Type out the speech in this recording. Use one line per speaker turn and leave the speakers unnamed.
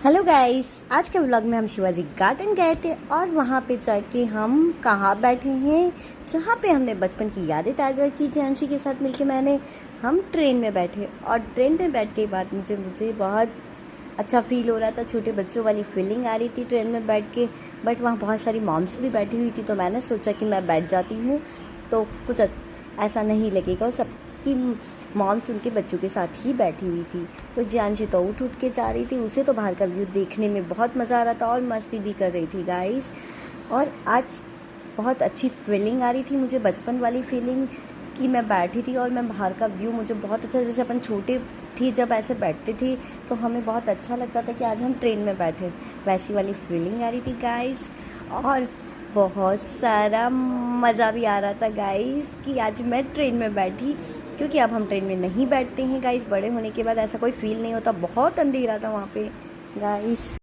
Hello guys, आज के vlog में हम शिवाजी गार्डन गए थे और वहाँ पे जाके हम कहाँ बैठे हैं, जहाँ पे हमने बचपन की यादें ताज़ा की जानशी के साथ मिलके। हम ट्रेन में बैठे और ट्रेन में बैठ के बाद मुझे बहुत अच्छा फील हो रहा था। छोटे बच्चों वाली फीलिंग आ रही थी ट्रेन में बैठ के। बट वहाँ बहुत सारी मॉम्स भी बैठी हुई थी, तो मैंने सोचा कि मैं बैठ जाती हूँ तो कुछ ऐसा नहीं लगेगा। और सबकी मॉम्स उनके बच्चों के साथ ही बैठी हुई थी, तो जानशी तो उठ के जा रही थी। उसे तो बाहर का व्यू देखने में बहुत मज़ा आ रहा था और मस्ती भी कर रही थी गाइस। और आज बहुत अच्छी फीलिंग आ रही थी मुझे, बचपन वाली फीलिंग कि मैं बैठी थी और मैं बाहर का व्यू मुझे बहुत अच्छा, जैसे अपन छोटे थी जब ऐसे बैठते थे तो हमें बहुत अच्छा लगता था कि आज हम ट्रेन में बैठे, वैसी वाली फीलिंग आ रही थी गाइस। और बहुत सारा मज़ा भी आ रहा था गाइस कि आज मैं ट्रेन में बैठी, क्योंकि अब हम ट्रेन में नहीं बैठते हैं गाइस। बड़े होने के बाद ऐसा कोई फील नहीं होता। बहुत अंधेरा था वहाँ पे गाइस।